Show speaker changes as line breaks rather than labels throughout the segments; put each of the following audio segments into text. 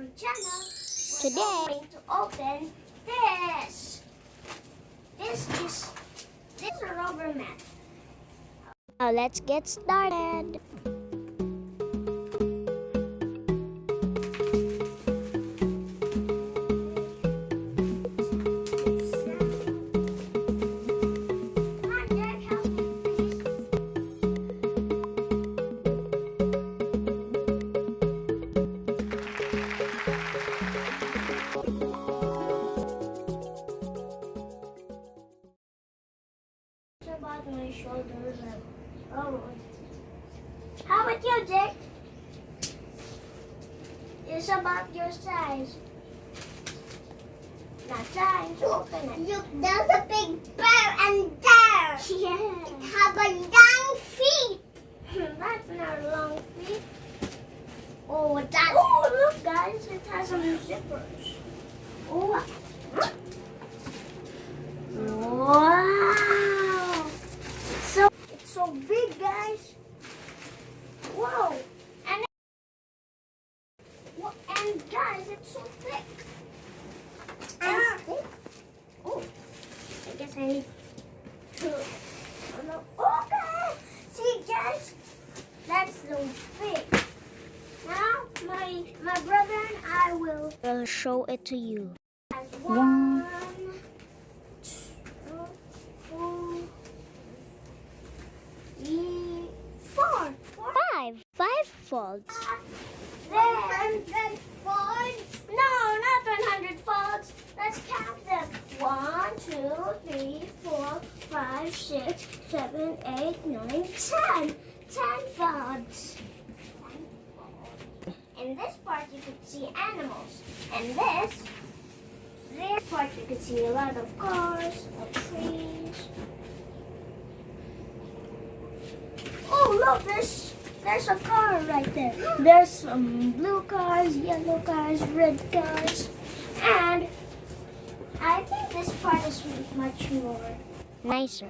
our channel.
Today,
We're going to open this. This is a rubber mat.
now let's get started.
Come on, Jack, help me, please. It's about my shoulders. Oh. How about you, Jack? It's about your size. Not time to open it.
Look, there's a big bear and there.
Yeah.
It has a long feet.
That's not long feet.
Oh, that's
Oh, look, guys, it has some zippers. Oh, wow! It's so big, guys. Whoa! And guys, it's so thick. Oh, I guess I need to. Okay. See, guys, that's so thick. Now, my brother and I will
I'll show it to you.
as one, two, three, four.
Five folds.
There. 100 folds? No, not 100 folds. Let's count them. 1, 2, 3, 4, 5, 6, 7, 8, 9, 10. 10 folds. In this part, you could see animals. And this part, you could see a lot of cars, of trees. Oh, look, there's a car right there. There's some blue cars, yellow cars, red cars. And I think this part is much more.
Nicer.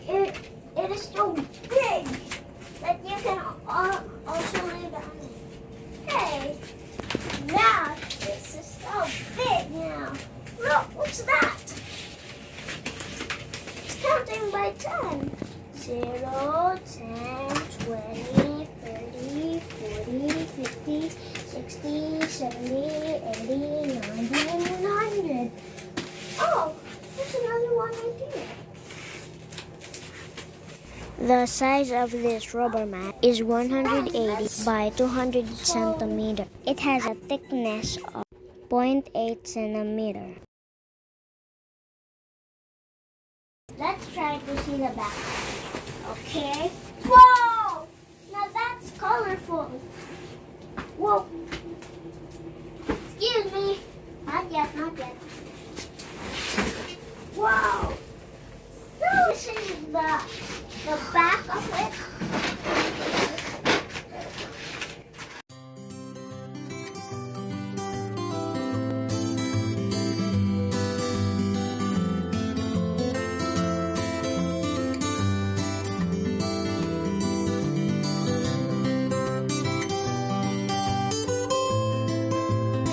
It is so big that you can also lay down it. Hey, now this is so big now. Look, what's that? It's counting by 10. 0, 10, 20, 30, 40, 50, 60, 70, 80, 90, and 100. Oh, there's another one right here.
The size of this rubber mat is 180 by 200 centimeter. It has a thickness of 0.8 centimeter.
Let's try to see the back. Okay. Whoa! Now that's colorful. Whoa. Excuse me. Not yet, not yet. Whoa. So this is the back of it.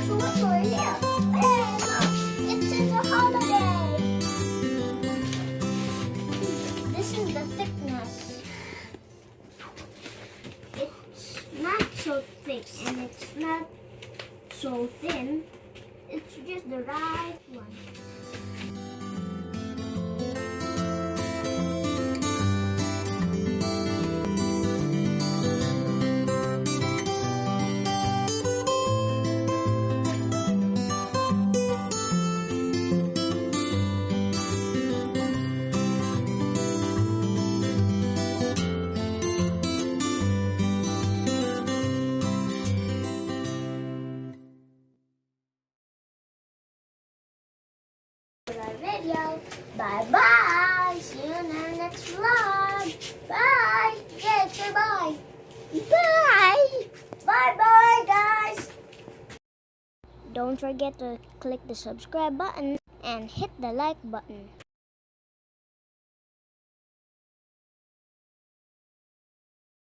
So what's over here? Hey, look. It's in the holiday. This is the thickness. It's not so thick and it's not so thin. It's just the right one. Our video. Bye bye. See you in our next vlog. Bye. Yeah, say bye. Bye. Bye bye, guys.
Don't forget to click the subscribe button and hit the like button.